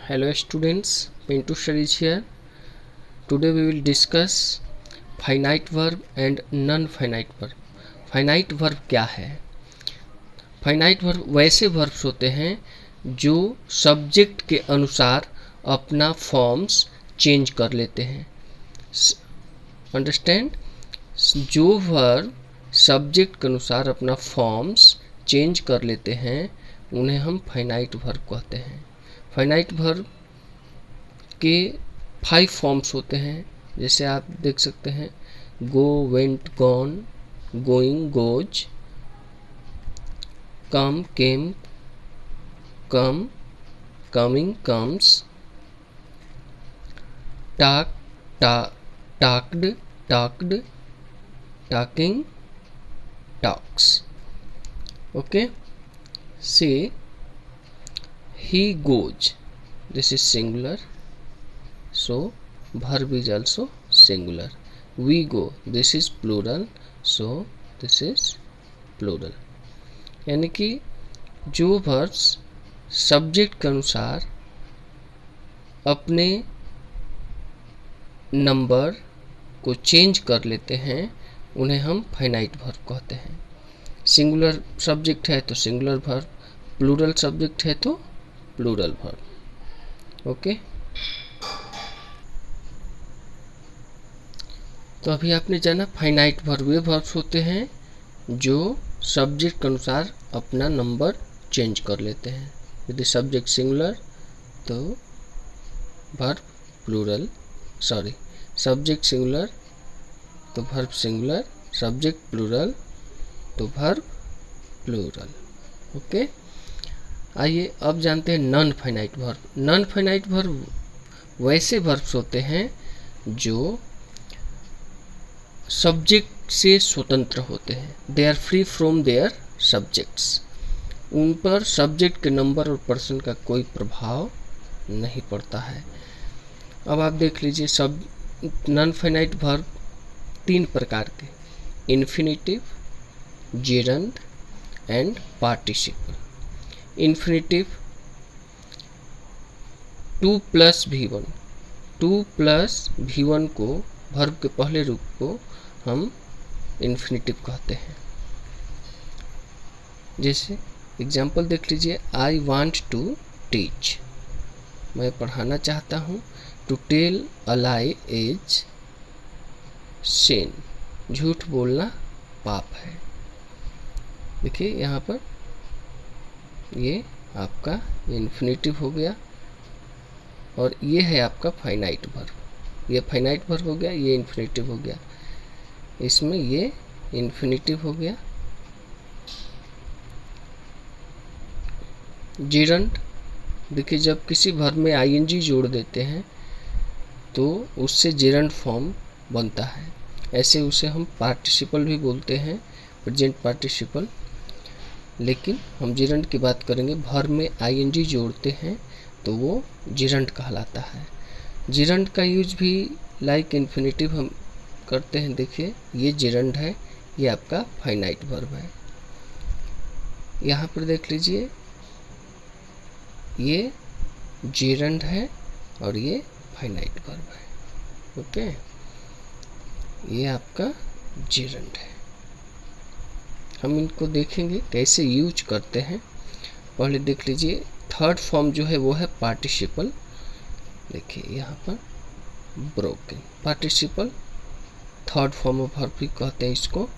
Hello students, Pintu Studies here. Today we will discuss finite verb and non-finite verb. Finite verb क्या है? Finite verb वैसे verbs होते हैं जो subject के अनुसार अपना फॉर्म्स चेंज कर लेते हैं. अंडरस्टैंड? जो वर्ब सब्जेक्ट के अनुसार अपना फॉर्म्स चेंज कर लेते हैं उन्हें हम फाइनाइट वर्ब कहते हैं. फाइनाइट वर्ब के 5 फॉर्म्स होते हैं, जैसे आप देख सकते हैं go, went, gone, going, goes, come, came, come, coming, comes, talk, talked, talked, talking, talks. Okay, see he goes, this is singular, so verb is also singular. We go, this is plural, so this is plural. यानी कि जो verbs subject के अनुसार अपने number को change कर लेते हैं उन्हें हम फाइनाइट वर्ब कहते हैं. सिंगुलर सब्जेक्ट है तो सिंगुलर वर्ब, प्लूरल सब्जेक्ट है तो प्लूरल वर्ब. ओके, तो अभी आपने जाना फाइनाइट वर्ब वे वर्ब्स होते हैं जो सब्जेक्ट के अनुसार अपना नंबर चेंज कर लेते हैं. यदि सब्जेक्ट सिंगुलर तो वर्ब प्लूरल, सब्जेक्ट सिंगुलर तो वर्ब सिंगुलर, सब्जेक्ट प्लूरल तो वर्ब प्लूरल. ओके, आइए अब जानते हैं non finite verb. Non finite verb वैसे वर्ब्स होते हैं जो सब्जेक्ट से स्वतंत्र होते हैं. They are free from their subjects. उन पर सब्जेक्ट के नंबर और पर्सन का कोई प्रभाव नहीं पड़ता है. अब आप देख लीजिए सब नॉन फाइनाइट वर्ब 3 प्रकार के: infinitive, gerund and participle. Infinitive 2 plus V1, 2 plus V1 को वर्ब के पहले रूप को हम इन्फिनिटिव कहते हैं. जैसे एग्जाम्पल देख लीजिए, आई वांट टू टीच, मैं पढ़ाना चाहता हूँ. To tell a lie is sin, झूठ बोलना पाप है. देखिए यहाँ पर ये आपका इन्फिनिटिव हो गया और ये है आपका फाइनाइट वर्ब. ये फाइनाइट वर्ब हो गया, ये इन्फिनिटिव हो गया, इसमें ये इन्फिनिटिव हो गया. जेरंड, देखिए जब किसी वर्ब में आईएनजी जोड़ देते हैं तो उससे जेरंड फॉर्म बनता है. ऐसे उसे हम पार्टिसिपल भी बोलते हैं, प्रेजेंट पार्टिसिपल. लेकिन हम जेरंड की बात करेंगे, वर्ब में आईएनजी जोड़ते हैं तो वो जेरंड कहलाता है. जेरंड का यूज भी लाइक इन्फिनिटिव हम करते हैं. देखिए ये जेरंड है, ये आपका फाइनाइट वर्ब है. यहाँ पर देख लीजिए ये जेरंड है और ये फाइनाइट वर्ब है. ओके, ये आपका जेरंड है. हम इनको देखेंगे कैसे यूज करते हैं. पहले देख लीजिए थर्ड फॉर्म जो है वो है पार्टिसिपल. देखिए यहाँ पर broken participle, third form of verb भी कहते हैं इसको.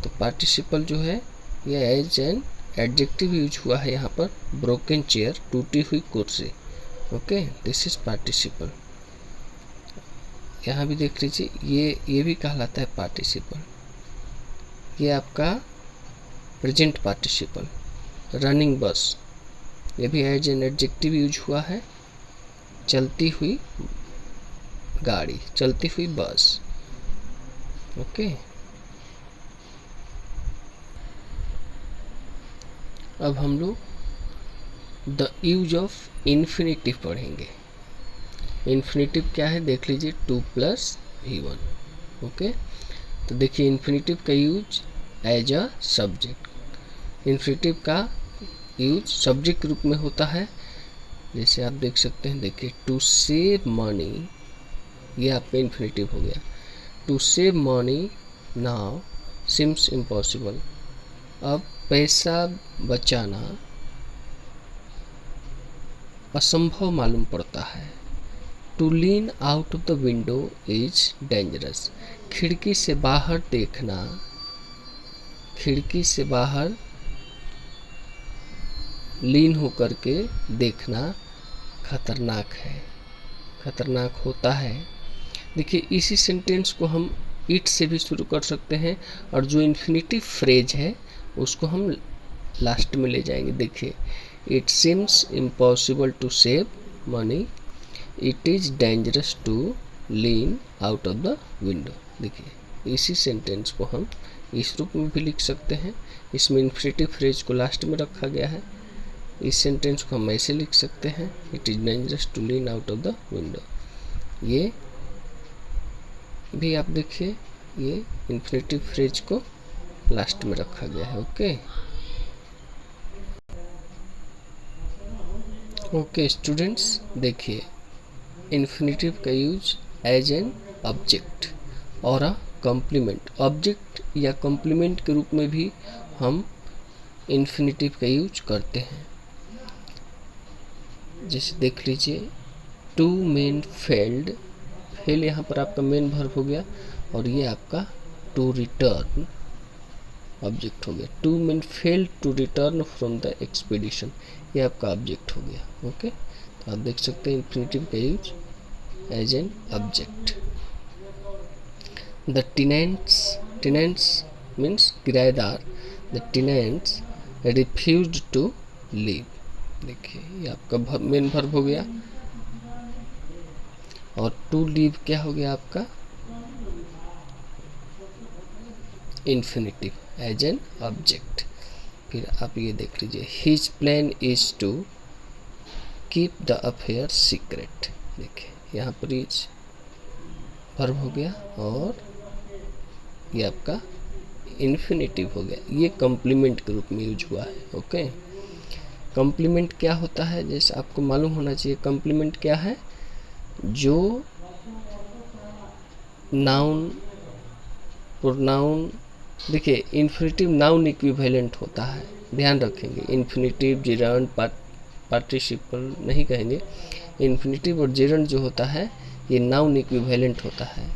तो पार्टिसिपल जो है ये एज एन एडजेक्टिव यूज हुआ है यहाँ पर. ब्रोकन चेयर, टूटी हुई कुर्सी. Okay, this is participle. यहाँ भी देख लीजिए ये भी कहलाता है पार्टिसिपल. ये आपका प्रेजेंट पार्टिसिपल. रनिंग बस, ये भी एज एन एडजेक्टिव यूज हुआ है. चलती हुई गाड़ी, चलती हुई बस. ओके, अब हम लोग द यूज ऑफ इन्फिनिटिव पढ़ेंगे. इन्फिनिटिव क्या है देख लीजिए, 2 प्लस V1. ओके, तो देखिए इन्फिनिटिव का use as a subject. Infinitive का यूज सब्जेक्ट के रूप में होता है जैसे आप देख सकते हैं, देखिए टू सेव मनी, ये आपका इन्फिनेटिव हो गया। To save money now seems impossible, अब पैसा बचाना असंभव मालूम पड़ता है। To lean out of the window is dangerous, खिड़की से बाहर देखना, खिड़की से बाहर लीन होकर के देखना खतरनाक है, खतरनाक होता है। देखिए इसी सेंटेंस को हम इट से भी शुरू कर सकते हैं, और जो इन्फिनिटिव फ्रेज है उसको हम लास्ट में ले जाएंगे। देखिए it seems impossible to save money, it is dangerous to lean out of the window. देखिए इसी सेंटेंस को हम इस रूप में भी लिख सकते हैं, इसमें इन्फिनिटिव फ्रेज को लास्ट में रखा गया है। इस सेंटेंस को हम ऐसे लिख सकते हैं, it is dangerous to lean out of the window. ये भी आप देखिए, ये इन्फिनिटिव फ्रेज को लास्ट में रखा गया है। ओके स्टूडेंट्स, देखिए इन्फिनिटिव का यूज एज एन ऑब्जेक्ट और अ कॉम्प्लीमेंट, ऑब्जेक्ट या कॉम्प्लीमेंट के रूप में भी हम इन्फिनिटिव का यूज करते हैं। जैसे देख लीजिए, टू मेन फेल्ड, फेल यहाँ पर आपका मेन वर्ब हो गया, और ये आपका टू रिटर्न ऑब्जेक्ट हो गया। Two men failed to return from the expedition, ये आपका ऑब्जेक्ट हो गया। ओके, तो आप देख सकते हैं इन्फिनिटिव का use as an object. The tenants means किराएदार, the tenants refused to leave. देखिए ये आपका मेन वर्ब हो गया, और टू लीव क्या हो गया आपका इन्फिनिटिव एज एन ऑब्जेक्ट। फिर आप ये देख लीजिए, his plan is to keep the affair secret. देखिए यहाँ पर इज वर्ब हो गया, और ये आपका इन्फिनिटिव हो गया। ये कॉम्प्लीमेंट के रूप में यूज हुआ है। ओके, कॉम्प्लीमेंट क्या होता है, जैसे आपको मालूम होना चाहिए कॉम्प्लीमेंट क्या है। जो नाउन, प्रोनाउन, देखिए इन्फिनिटिव नाउन इक्विवेलेंट होता है, ध्यान रखेंगे। इन्फिनिटिव जेरंड पार्टिसिपल नहीं कहेंगे, इन्फिनिटिव और जेरंड जो होता है ये नाउन इक्विवेलेंट होता है,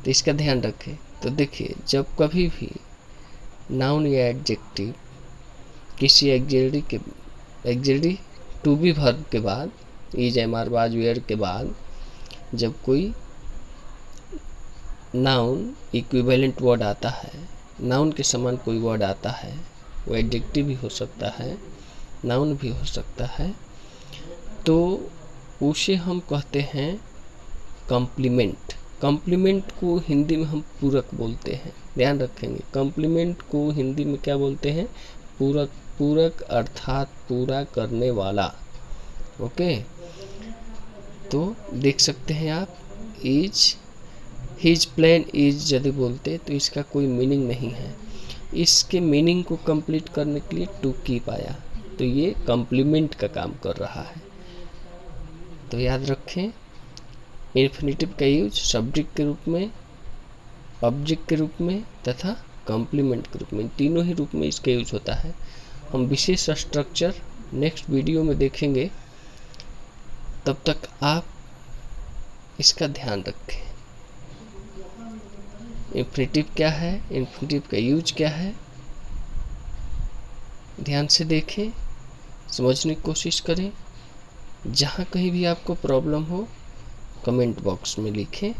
तो इसका ध्यान रखें। तो देखिए जब कभी भी नाउन या एडजेक्टिव किसी एक्सिलरी टू बी वर्ब के बाद, is, am, are, was, were के बाद जब कोई नाउन इक्विवेलेंट वर्ड आता है, नाउन के समान कोई वर्ड आता है, वो एडजेक्टिव भी हो सकता है, नाउन भी हो सकता है, तो उसे हम कहते हैं कॉम्प्लीमेंट। कॉम्प्लीमेंट को हिंदी में हम पूरक बोलते हैं, ध्यान रखेंगे। कॉम्प्लीमेंट को हिंदी में क्या बोलते हैं, पूरक। पूरक अर्थात पूरा करने वाला। ओके, तो देख सकते हैं आप, इज, हिज प्लान इज यदि बोलते तो इसका कोई मीनिंग नहीं है, इसके मीनिंग को कंप्लीट करने के लिए टू कीप आया, तो ये कॉम्प्लीमेंट का काम कर रहा है। तो याद रखें, इन्फिनिटिव का यूज सब्जेक्ट के रूप में, ऑब्जेक्ट के रूप में तथा कॉम्प्लीमेंट के रूप में, तीनों ही रूप में इसका यूज होता है। हम विशेष स्ट्रक्चर नेक्स्ट वीडियो में देखेंगे, तब तक आप इसका ध्यान रखें। इन्फिनिटिव क्या है, इन्फिनिटिव का यूज क्या है, ध्यान से देखें, समझने की कोशिश करें। जहाँ कहीं भी आपको प्रॉब्लम हो कमेंट बॉक्स में लिखें,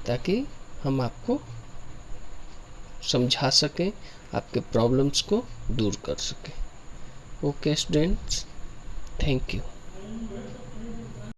ताकि हम आपको समझा सकें, आपके प्रॉब्लम्स को दूर कर सकें। Okay students, thank you.